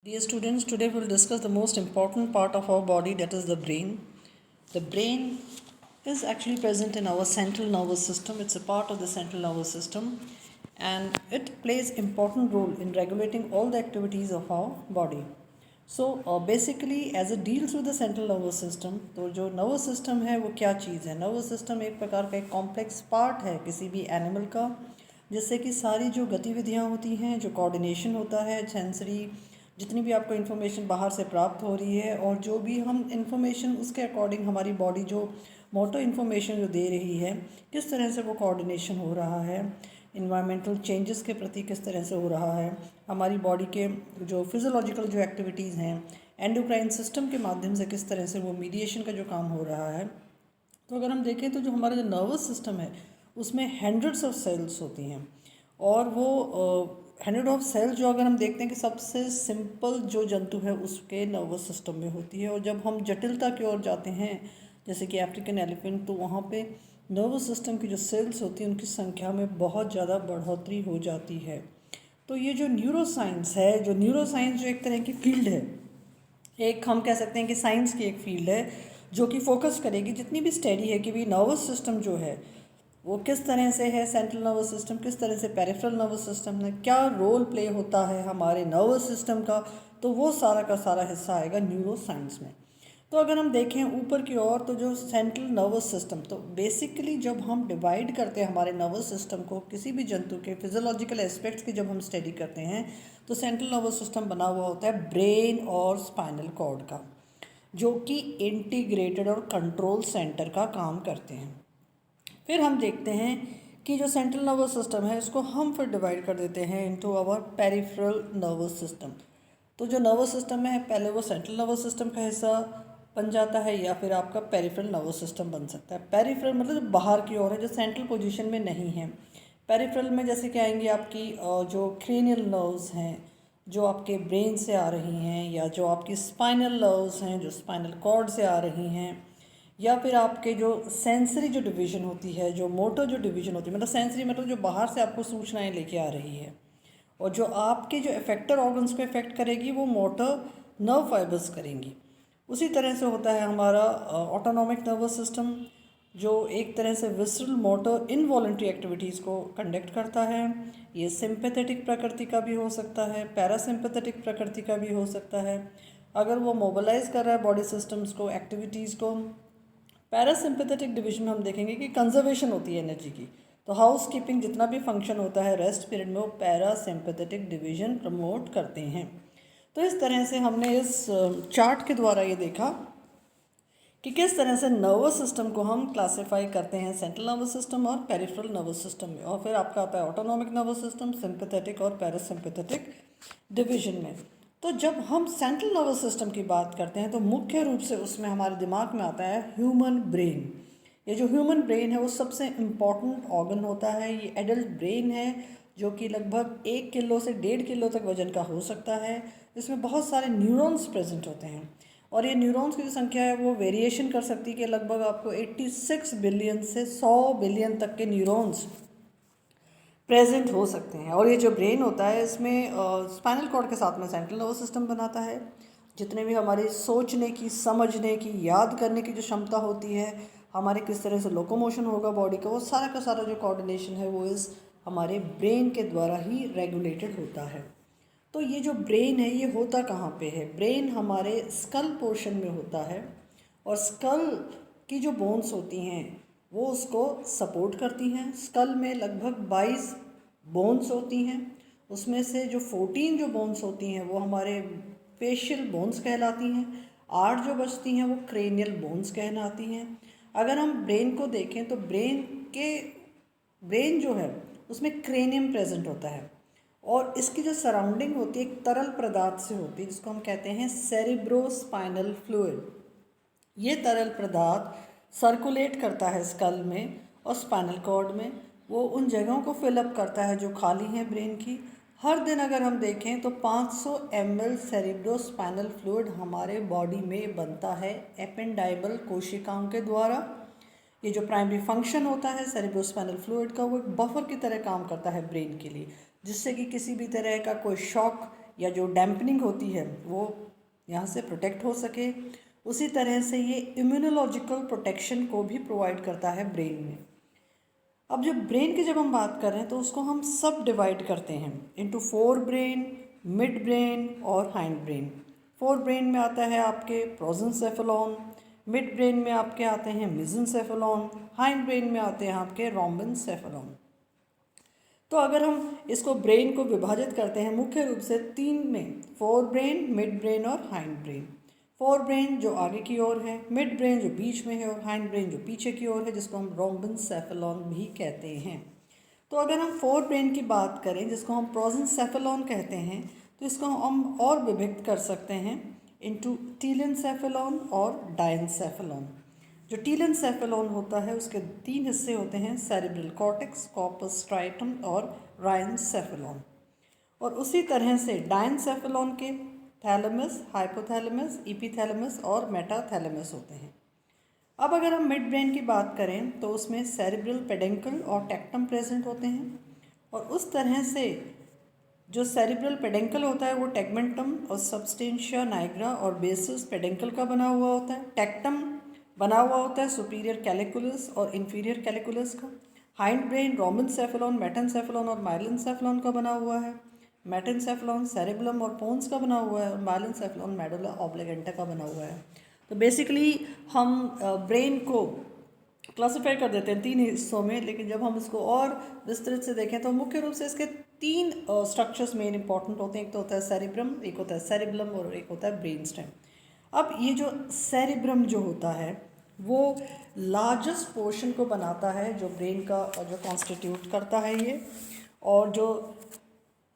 Dear students, today we'll discuss the most important part of our body, that is the brain. The brain is actually present in our central nervous system. It's a part of the central nervous system and it plays important role in regulating all the activities of our body. So basically as it deals with the central nervous system, तो जो nervous system है वो क्या चीज़ है? Nervous system एक प्रकार का एक complex part है किसी भी animal का, जिससे कि सारी जो गतिविधियाँ होती हैं, जो कोऑर्डिनेशन होता है, सेंसरी जितनी भी आपको इन्फॉर्मेशन बाहर से प्राप्त हो रही है और जो भी हम इन्फॉर्मेशन उसके अकॉर्डिंग हमारी बॉडी जो मोटर इन्फॉर्मेशन जो दे रही है, किस तरह से वो कोऑर्डिनेशन हो रहा है, इन्वायरमेंटल चेंजेस के प्रति किस तरह से हो रहा है, हमारी बॉडी के जो फिजियोलॉजिकल जो एक्टिविटीज़ हैं, एंडोक्राइन सिस्टम के माध्यम से किस तरह से वो मीडिएशन का जो काम हो रहा है। तो अगर हम देखें तो जो हमारा जो नर्वस सिस्टम है उसमें हंड्रेड्स ऑफ सेल्स होती हैं और वो हंड्रेड ऑफ सेल्स जो अगर हम देखते हैं कि सबसे सिंपल जो जंतु है उसके नर्वस सिस्टम में होती है, और जब हम जटिलता की ओर जाते हैं जैसे कि अफ्रीकन एलिफेंट, तो वहाँ पे नर्वस सिस्टम की जो सेल्स होती हैं उनकी संख्या में बहुत ज़्यादा बढ़ोतरी हो जाती है। तो ये जो न्यूरोसाइंस है, जो न्यूरोसाइंस जो एक तरह की फील्ड है, एक हम कह सकते हैं कि साइंस की एक फील्ड है जो कि फोकस करेगी जितनी भी स्टडी है कि भी नर्वस सिस्टम जो है वो किस तरह से है, सेंट्रल नर्वस सिस्टम किस तरह से, पेरिफेरल नर्वस सिस्टम में क्या रोल प्ले होता है हमारे नर्वस सिस्टम का, तो वो सारा का सारा हिस्सा आएगा न्यूरो साइंस में। तो अगर हम देखें ऊपर की ओर तो जो सेंट्रल नर्वस सिस्टम, तो बेसिकली जब हम डिवाइड करते हैं हमारे नर्वस सिस्टम को किसी भी जंतु के फिजियोलॉजिकल एस्पेक्ट्स की जब हम स्टडी करते हैं, तो सेंट्रल नर्वस सिस्टम बना हुआ होता है ब्रेन और स्पाइनल कॉर्ड का, जो कि इंटीग्रेटेड और कंट्रोल सेंटर का काम करते हैं। फिर हम देखते हैं कि जो सेंट्रल नर्वस सिस्टम है इसको हम फिर डिवाइड कर देते हैं into our peripheral nervous system. तो जो नर्वस सिस्टम है पहले वो सेंट्रल नर्वस सिस्टम का हिस्सा बन जाता है या फिर आपका पेरिफेरल नर्वस सिस्टम बन सकता है। पेरिफेरल मतलब जो बाहर की ओर है, जो सेंट्रल पोजीशन में नहीं है। पेरिफेरल में जैसे कि आएंगी आपकी जो क्रेनियल नर्व्स हैं जो आपके ब्रेन से आ रही हैं, या जो आपकी स्पाइनल नर्व्स हैं जो स्पाइनल कॉर्ड से आ रही हैं, या फिर आपके जो सेंसरी जो डिवीज़न होती है, जो मोटर जो डिवीज़न होती है, मतलब सेंसरी मतलब जो बाहर से आपको सूचनाएं लेके आ रही है, और जो आपके जो इफेक्टर ऑर्गन्स को इफेक्ट करेगी वो मोटर नर्व फाइबर्स करेंगी। उसी तरह से होता है हमारा ऑटोनॉमिक नर्वस सिस्टम, जो एक तरह से विसरल मोटर इनवॉलंटरी एक्टिविटीज़ को कंडक्ट करता है। ये सिंपैथेटिक प्रकृति का भी हो सकता है, पैरासिम्पैथेटिक प्रकृति का भी हो सकता है। अगर वो मोबिलाइज कर रहा है बॉडी सिस्टम्स को, एक्टिविटीज़ को। पैरासिम्पैथेटिक डिवीजन में हम देखेंगे कि कंजर्वेशन होती है एनर्जी की, तो हाउस कीपिंग जितना भी फंक्शन होता है रेस्ट पीरियड में वो पैरासिम्पैथेटिक डिवीजन प्रमोट करते हैं। तो इस तरह से हमने इस चार्ट के द्वारा ये देखा कि किस तरह से नर्वस सिस्टम को हम क्लासिफाई करते हैं सेंट्रल नर्वस सिस्टम और पेरिफेरल नर्वस सिस्टम में, और फिर आपका आता है ऑटोनॉमिक नर्वस सिस्टम, सिंपैथेटिक और पैरासिम्पैथेटिक डिवीजन में। तो जब हम सेंट्रल नर्वस सिस्टम की बात करते हैं तो मुख्य रूप से उसमें हमारे दिमाग में आता है ह्यूमन ब्रेन। ये जो ह्यूमन ब्रेन है वो सबसे इम्पॉर्टेंट ऑर्गन होता है। ये एडल्ट ब्रेन है जो कि लगभग 1 किलो से 1.5 किलो तक वजन का हो सकता है। इसमें बहुत सारे न्यूरॉन्स प्रेजेंट होते हैं और ये न्यूरॉन्स की जो संख्या है वो वेरिएशन कर सकती है कि लगभग आपको 86 बिलियन से 100 बिलियन तक के न्यूरॉन्स प्रेजेंट हो सकते हैं। और ये जो ब्रेन होता है इसमें स्पाइनल कॉर्ड के साथ में सेंट्रल नर्वस सिस्टम बनाता है। जितने भी हमारी सोचने की, समझने की, याद करने की जो क्षमता होती है, हमारे किस तरह से लोकोमोशन होगा बॉडी का, वो सारा का सारा जो कोऑर्डिनेशन है वो इस हमारे ब्रेन के द्वारा ही रेगुलेटेड होता है। तो ये जो ब्रेन है ये होता कहाँ पे है? ब्रेन हमारे स्कल पोर्शन में होता है, और स्कल की जो बोन्स होती हैं वो उसको सपोर्ट करती हैं। स्कल में लगभग 22 बोन्स होती हैं, उसमें से जो 14 जो बोन्स होती हैं वो हमारे फेशियल बोन्स कहलाती हैं, 8 जो बचती हैं वो क्रेनियल बोन्स कहलाती हैं। अगर हम ब्रेन को देखें तो ब्रेन जो है उसमें क्रेनियम प्रेजेंट होता है, और इसकी जो सराउंडिंग होती है एक तरल पदार्थ से होती है जिसको हम कहते हैं सेरिब्रोस्पाइनल फ्लूइड। ये तरल पदार्थ सर्कुलेट करता है स्कल में और स्पाइनल कॉर्ड में, वो उन जगहों को फिलअप करता है जो खाली हैं ब्रेन की। हर दिन अगर हम देखें तो 500 ml सेरिब्रोस्पाइनल फ्लूइड हमारे बॉडी में बनता है एपेंडाइमल कोशिकाओं के द्वारा। ये जो प्राइमरी फंक्शन होता है सेरिब्रोस्पाइनल फ्लूइड का, वो एक बफर की तरह काम करता है ब्रेन के लिए, जिससे कि किसी भी तरह का कोई शॉक या जो डैम्पनिंग होती है वो यहाँ से प्रोटेक्ट हो सके। उसी तरह से ये इम्यूनोलॉजिकल प्रोटेक्शन को भी प्रोवाइड करता है ब्रेन में। अब जब ब्रेन की जब हम बात कर रहे हैं तो उसको हम सब डिवाइड करते हैं into fore brain, mid brain और हाइंड ब्रेन। फोर ब्रेन में आता है आपके प्रोजेंसेफेलॉन, मिड ब्रेन में आपके आते हैं मेसेंसेफेलॉन, हाइंड ब्रेन में आते हैं आपके रोम्बेनसेफेलॉन। तो अगर हम इसको ब्रेन को विभाजित करते हैं मुख्य रूप से तीन में, फोर ब्रेन, मिड ब्रेन और हाइंड ब्रेन। फोर ब्रेन जो आगे की ओर है, मिड ब्रेन जो बीच में है और हाइंड ब्रेन जो पीछे की ओर है, जिसको हम रोम्बेनसेफेलॉन भी कहते हैं। तो अगर हम फोर ब्रेन की बात करें जिसको हम प्रोजेंसेफेलॉन कहते हैं, तो इसको हम और विभक्त कर सकते हैं इनटू टीलेंसेफेलॉन और डायंसेफेलॉन। जो टीलेंसेफेलॉन होता है उसके तीन हिस्से होते हैं, सेरेब्रल कॉर्टेक्स, कॉर्पस स्ट्राइटम और राइनसेफेलॉन। और उसी तरह से डायंसेफेलॉन के थैलेमस, हाइपोथैलेमस, एपिथैलेमस और मेटाथैलेमस होते हैं। अब अगर हम मिड ब्रेन की बात करें तो उसमें सेरेब्रल पेडेंकल और टेक्टम प्रेजेंट होते हैं। और उस तरह से जो सेरेब्रल पेडेंकल होता है वो टेगमेंटम और सबस्टेंशिया नाइग्रा और बेसिस पेडेंकल का बना हुआ होता है। टेक्टम बना हुआ होता है सुपीरियर कैलिकुलस और इन्फीरियर कैलिकुलस का। हाइंड ब्रेन रोम्बेनसेफेलॉन, मेटेनसेफेलॉन और माइलिनसेफेलॉन का बना हुआ है। मेटेनसेफेलॉन सेरेब्रम और पोन्स का बना हुआ है और माइलिनसेफेलॉन मेडुला ऑब्लिगेंटा का बना हुआ है। तो बेसिकली हम ब्रेन को क्लासिफाई कर देते हैं तीन हिस्सों में, लेकिन जब हम इसको और विस्तृत से देखें तो मुख्य रूप से इसके तीन स्ट्रक्चर्स मेन इंपॉर्टेंट होते हैं। एक तो होता है सेरिब्रम, एक होता है सेरिब्लम और एक होता है ब्रेन स्टेम। अब ये जो सेरिब्रम जो होता है वो लार्जेस्ट पोर्शन को बनाता है जो ब्रेन का जो कॉन्स्टिट्यूट करता है ये। और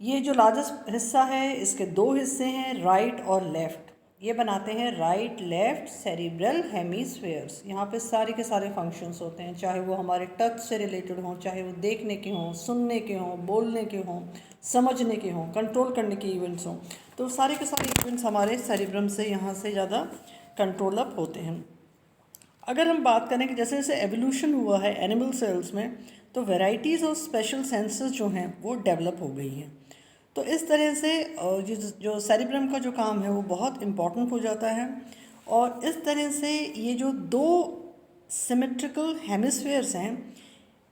ये जो लार्जेस्ट हिस्सा है इसके दो हिस्से हैं, राइट और लेफ्ट। ये बनाते हैं राइट लेफ्ट सेरिब्रल हेमीस्फेयर्स। यहाँ पे सारे के सारे फंक्शंस होते हैं, चाहे वो हमारे टच से रिलेटेड हों, चाहे वो देखने के हों, सुनने के हों, बोलने के हों, समझने के हों, कंट्रोल करने के इवेंट्स हों। तो सारे के सारे इवेंट्स हमारे सेरिब्रम से यहाँ से ज़्यादा कंट्रोल अप होते हैं। अगर हम बात करें कि जैसे जैसे एवोल्यूशन हुआ है एनिमल सेल्स में, तो वेराइटीज़ ऑफ स्पेशल सेंसेस जो हैं वो डेवलप हो गई हैं। तो इस तरह से जो सेरिब्रम का जो काम है वो बहुत इम्पॉर्टेंट हो जाता है। और इस तरह से ये जो दो सिमेट्रिकल हेमिस्फेयर्स हैं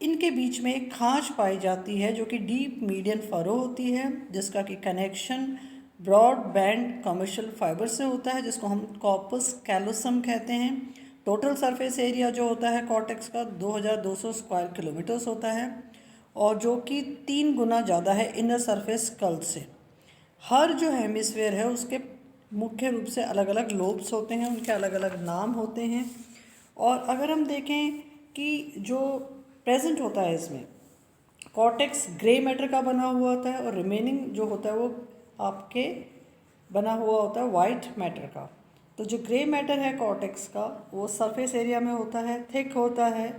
इनके बीच में एक खांच पाई जाती है जो कि डीप मीडियन फरो होती है, जिसका कि connection broadband commercial fibre से होता है, जिसको हम कॉर्पस कैलोसम कहते हैं। टोटल सरफेस एरिया जो होता है कॉर्टेक्स का 2200 स्क्वायर किलोमीटर्स होता है और जो कि 3 गुना ज़्यादा है इनर सरफेस स्कल से। हर जो हेमिस्फेयर है उसके मुख्य रूप से अलग अलग लोब्स होते हैं, उनके अलग अलग नाम होते हैं। और अगर हम देखें कि जो प्रेजेंट होता है इसमें कॉर्टेक्स ग्रे मैटर का बना हुआ होता है और रिमेनिंग जो होता है वो आपके बना हुआ होता है वाइट मैटर का। तो जो ग्रे मैटर है कॉर्टेक्स का वो सरफेस एरिया में होता है, थिक होता है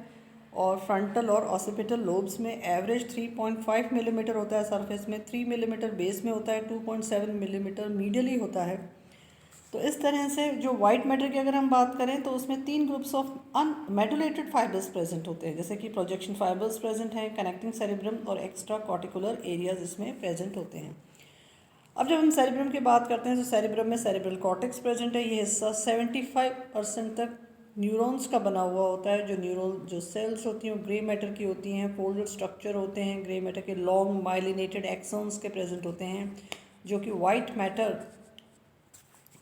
और फ्रंटल और ऑसिपिटल लोब्स में एवरेज 3.5 मिलीमीटर होता है, सरफेस में 3 मिलीमीटर, बेस में होता है 2.7 मिलीमीटर, मीडियली होता है। तो इस तरह से जो वाइट मैटर की अगर हम बात करें तो उसमें 3 ग्रुप्स ऑफ अनमेडुलेटेड फाइबर्स प्रेजेंट होते हैं, जैसे कि प्रोजेक्शन फाइबर्स प्रेजेंट हैं, कनेक्टिंग सेरिब्रम और एक्स्ट्रा कॉर्टिकुलर एरियाज इसमें प्रेजेंट होते हैं। अब जब हम सेरिब्रम की बात करते हैं तो सेरिब्रम में सेरिब्रल कॉर्टेक्स प्रेजेंट है। ये हिस्सा 75% तक न्यूरॉन्स का बना हुआ होता है। जो सेल्स होती हैं वो ग्रे मैटर की होती हैं, फोल्डेड स्ट्रक्चर होते हैं, ग्रे मैटर के लॉन्ग माइलिनेटेड एक्सॉन्स के प्रेजेंट होते हैं जो कि वाइट मैटर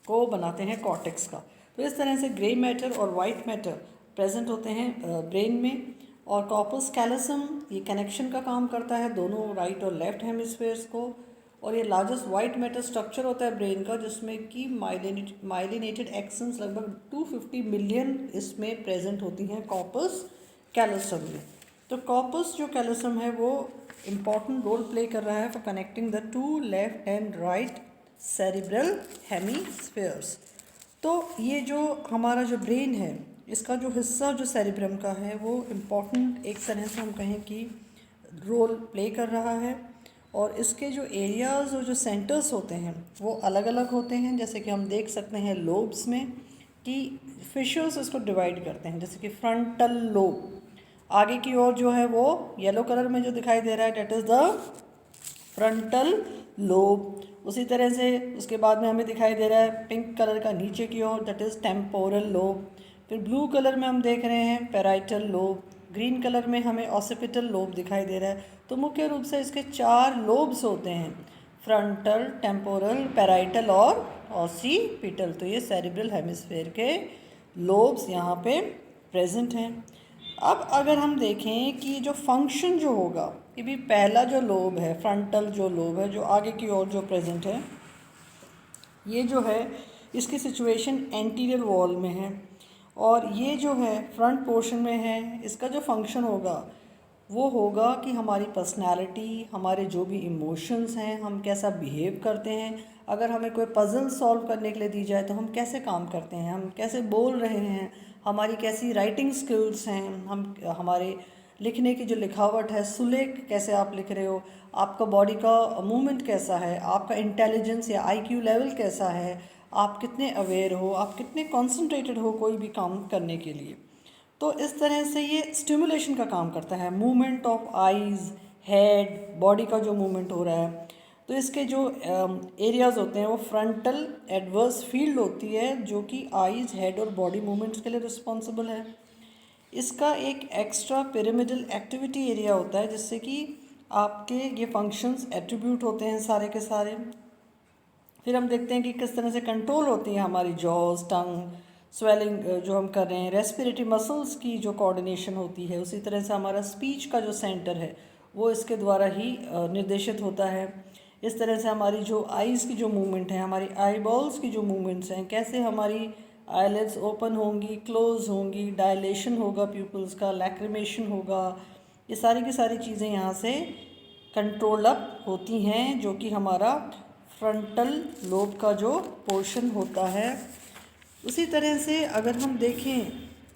को बनाते हैं कॉर्टेक्स का। तो इस तरह से ग्रे मैटर और वाइट मैटर प्रेजेंट होते हैं ब्रेन में। और कॉर्पस कैलोसम ये कनेक्शन का काम करता है दोनों राइट और लेफ्ट हेमिस्फेयर्स को। और ये लार्जेस्ट वाइट मैटर स्ट्रक्चर होता है ब्रेन का, जिसमें कि माइलिनेटेड एक्सन्स लगभग 250 मिलियन इसमें प्रेजेंट होती हैं कॉर्पस कैलोसम में। तो कॉर्पस जो कैलोसम है वो इम्पॉर्टेंट रोल प्ले कर रहा है for connecting the 2 left and right cerebral hemispheres. तो ये जो हमारा जो ब्रेन है इसका जो हिस्सा जो सेरिब्रम का है वो इम्पॉर्टेंट एक तरह से हम कहें कि रोल प्ले कर रहा है। और इसके जो एरियाज़ और जो सेंटर्स होते हैं वो अलग अलग होते हैं, जैसे कि हम देख सकते हैं लोब्स में कि फिशर्स इसको डिवाइड करते हैं। जैसे कि फ्रंटल लोब आगे की ओर जो है वो येलो कलर में जो दिखाई दे रहा है that is the frontal lobe. उसी तरह से उसके बाद में हमें दिखाई दे रहा है पिंक कलर का नीचे की ओर, दैट इज़ टेम्पोरल लोब। फिर ब्लू कलर में हम देख रहे हैं पैराइटल लोब। ग्रीन कलर में हमें ऑसिपिटल लोब दिखाई दे रहा है। तो मुख्य रूप से इसके 4 लोब्स होते हैं, फ्रंटल, टेम्पोरल, पैराइटल और ऑसिपिटल। तो ये सेरिब्रल हेमिस्फेयर के लोब्स यहाँ पे प्रेजेंट हैं। अब अगर हम देखें कि जो फंक्शन जो होगा, कि भी पहला जो लोब है, फ्रंटल जो लोब है, जो आगे की ओर जो प्रेजेंट है, ये जो है इसकी सिचुएशन एंटीरियर वॉल में है, और ये जो है फ्रंट पोर्शन में है। इसका जो फंक्शन होगा वो होगा कि हमारी पर्सनालिटी, हमारे जो भी इमोशंस हैं, हम कैसा बिहेव करते हैं, अगर हमें कोई पज़ल सॉल्व करने के लिए दी जाए तो हम कैसे काम करते हैं, हम कैसे बोल रहे हैं, हमारी कैसी राइटिंग स्किल्स हैं, हम हमारे लिखने की जो लिखावट है, सुलेख कैसे आप लिख रहे हो, आपका बॉडी का मूवमेंट कैसा है, आपका इंटेलिजेंस या आईक्यू लेवल कैसा है, आप कितने अवेयर हो, आप कितने कॉन्सेंट्रेटेड हो कोई भी काम करने के लिए। तो इस तरह से ये स्टिमुलेशन का काम करता है, movement of eyes, head, body का जो मूवमेंट हो रहा है। तो इसके जो एरियाज़ होते हैं वो फ्रंटल एडवर्स फील्ड होती है, जो कि आइज़, हेड और बॉडी मूवमेंट्स के लिए रिस्पॉन्सिबल है। इसका एक एक्स्ट्रा पिरामिडल एक्टिविटी एरिया होता है, जिससे कि आपके ये फंक्शंस एट्रीब्यूट होते हैं सारे के सारे। फिर हम देखते हैं कि किस तरह से कंट्रोल होती है हमारी जॉज, टंग, स्वेलिंग जो हम कर रहे हैं, रेस्पिरेटरी मसल्स की जो कोऑर्डिनेशन होती है। उसी तरह से हमारा स्पीच का जो सेंटर है वो इसके द्वारा ही निर्देशित होता है। इस तरह से हमारी जो आइज़ की जो मूवमेंट है, हमारी आई बॉल्स की जो मूवमेंट्स हैं, कैसे हमारी आईलिड्स ओपन होंगी, क्लोज होंगी, डायलेशन होगा प्यूपल्स का, लैक्रिमेशन होगा, ये सारी की सारी चीज़ें यहाँ से कंट्रोल अप होती हैं, जो कि हमारा फ्रंटल लोब का जो पोर्शन होता है। उसी तरह से अगर हम देखें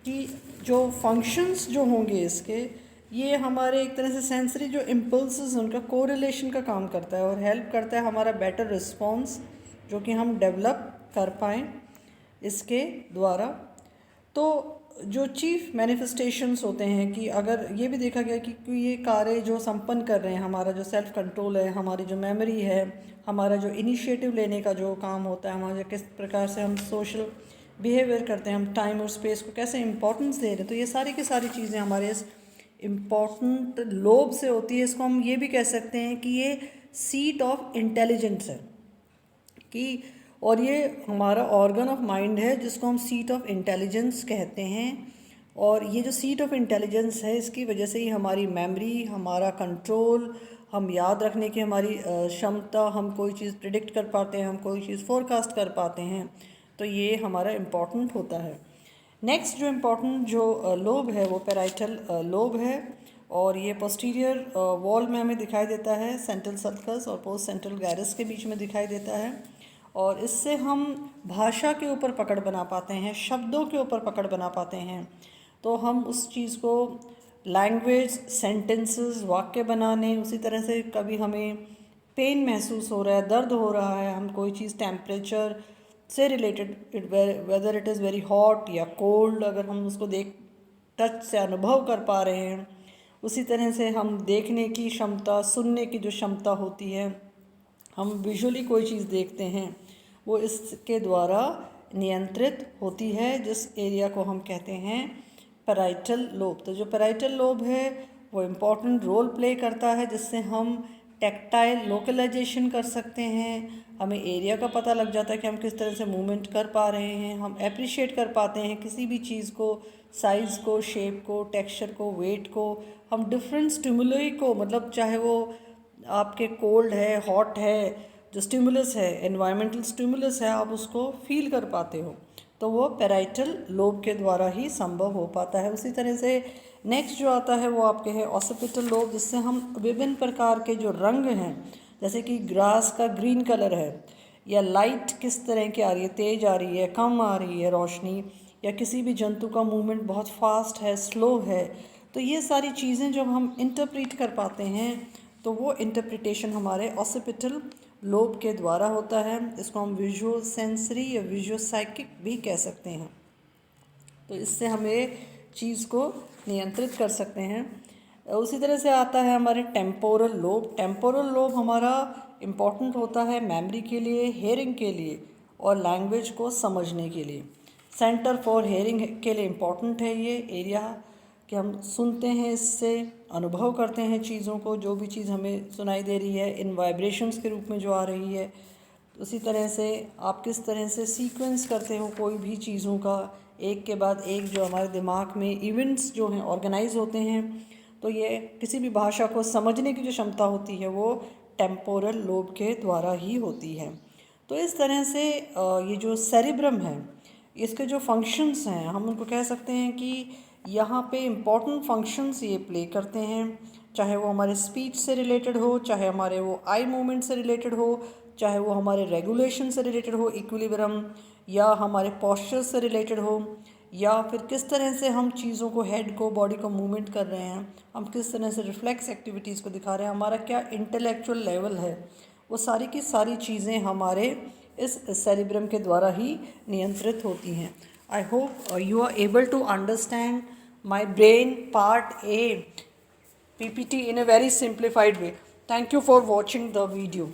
कि जो फंक्शंस जो होंगे इसके, ये हमारे एक तरह से सेंसरी जो इम्पल्सेस उनका कोरिलेशन का काम करता है और हेल्प करता है हमारा बेटर रिस्पॉन्स जो कि हम डेवलप कर पाएँ इसके द्वारा। तो जो चीफ मैनिफेस्टेशंस होते हैं कि अगर ये भी देखा गया कि ये कार्य जो संपन्न कर रहे हैं, हमारा जो सेल्फ कंट्रोल है, हमारी जो मेमोरी है, हमारा जो इनिशिएटिव लेने का जो काम होता है, हमारा किस प्रकार से हम सोशल बिहेवियर करते हैं, हम टाइम और स्पेस को कैसे इंपॉर्टेंस दे रहे हैं, तो ये सारी की सारी चीज़ें हमारे इस इम्पॉर्टेंट लोब से होती है। इसको हम ये भी कह सकते हैं कि ये सीट ऑफ इंटेलिजेंस है, कि और ये हमारा ऑर्गन ऑफ माइंड है जिसको हम सीट ऑफ इंटेलिजेंस कहते हैं। और ये जो सीट ऑफ इंटेलिजेंस है, इसकी वजह से ही हमारी मेमोरी, हमारा कंट्रोल, हम याद रखने की हमारी क्षमता, हम कोई चीज़ प्रिडिक्ट कर पाते हैं, हम कोई चीज़ फोरकास्ट कर पाते हैं, तो ये हमारा इम्पॉर्टेंट होता है। नेक्स्ट जो इम्पॉर्टेंट जो लोब है वो पैराइटल लोब है, और ये पोस्टीरियर वॉल में हमें दिखाई देता है, सेंट्रल सर्कस और पोस्ट सेंट्रल गैरस के बीच में दिखाई देता है। और इससे हम भाषा के ऊपर पकड़ बना पाते हैं, शब्दों के ऊपर पकड़ बना पाते हैं। तो हम उस चीज़ को लैंग्वेज, सेंटेंसेस, वाक्य बनाने, उसी तरह से कभी हमें पेन महसूस हो रहा है, दर्द हो रहा है, हम कोई चीज़ टेम्परेचर से related, whether it is very hot या कोल्ड, अगर हम उसको देख टच से अनुभव कर पा रहे हैं। उसी तरह से हम देखने की क्षमता, सुनने की जो क्षमता होती है, हम विजुअली कोई चीज़ देखते हैं, वो इसके द्वारा नियंत्रित होती है, जिस एरिया को हम कहते हैं पैराइटल लोब। तो जो पैराइटल लोब है वो इम्पॉर्टेंट रोल प्ले करता है, जिससे हम टेक्टाइल लोकलाइजेशन कर सकते हैं, हमें एरिया का पता लग जाता है कि हम किस तरह से मूवमेंट कर पा रहे हैं, हम अप्रिशिएट कर पाते हैं किसी भी चीज़ को, साइज़ को, शेप को, टेक्सचर को, वेट को, हम डिफरेंट स्टिमुलई को, मतलब चाहे वो आपके कोल्ड है, हॉट है, जो स्टिमुलस है, एनवायरमेंटल स्टिमुलस है, आप उसको फील कर पाते हो, तो वो पैराइटल लोब के द्वारा ही संभव हो पाता है। उसी तरह से नेक्स्ट जो आता है वो आपके है ऑसिपिटल लोब, जिससे हम विभिन्न प्रकार के जो रंग हैं, जैसे कि ग्रास का ग्रीन कलर है, या लाइट किस तरह की आ रही है, तेज़ आ रही है, कम आ रही है रोशनी, या किसी भी जंतु का मूवमेंट बहुत फास्ट है, स्लो है, तो ये सारी चीज़ें जब हम इंटरप्रेट कर पाते हैं तो वो इंटरप्रिटेशन हमारे ऑसिपिटल लोब के द्वारा होता है। इसको हम विजुअल सेंसरी या विजुअल साइकिक भी कह सकते हैं। तो इससे हम एक चीज़ को नियंत्रित कर सकते हैं। उसी तरह से आता है हमारे टेम्पोरल लोब। टेम्पोरल लोब हमारा इम्पॉर्टेंट होता है मेमोरी के लिए, हेयरिंग के लिए और लैंग्वेज को समझने के लिए। सेंटर फॉर हेयरिंग के लिए इम्पॉर्टेंट है ये एरिया कि हम सुनते हैं, इससे अनुभव करते हैं चीज़ों को, जो भी चीज़ हमें सुनाई दे रही है इन वाइब्रेशंस के रूप में जो आ रही है। उसी तरह से आप किस तरह से सीक्वेंस करते हो कोई भी चीज़ों का, एक के बाद एक जो हमारे दिमाग में इवेंट्स जो हैं ऑर्गेनाइज होते हैं। तो ये किसी भी भाषा को समझने की जो क्षमता होती है वो टेम्पोरल लोब के द्वारा ही होती है। तो इस तरह से ये जो सेरिब्रम है, इसके जो फंक्शंस हैं हम उनको कह सकते हैं कि यहाँ पे इम्पॉर्टेंट फंक्शंस ये प्ले करते हैं, चाहे वो हमारे स्पीच से रिलेटेड हो, चाहे हमारे वो आई मूवमेंट से रिलेटेड हो, चाहे वो हमारे रेगुलेशन से रिलेटेड हो, इक्विलिब्रियम, या हमारे पॉस्चर से रिलेटेड हो, या फिर किस तरह से हम चीज़ों को, हेड को, बॉडी को मूवमेंट कर रहे हैं, हम किस तरह से रिफ्लेक्स एक्टिविटीज़ को दिखा रहे हैं, हमारा क्या इंटेलेक्चुअल लेवल है, वो सारी की सारी चीज़ें हमारे इस सेरिब्रम के द्वारा ही नियंत्रित होती हैं। I hope you are able to understand my brain part a PPT in a very simplified way. Thank you for watching the video.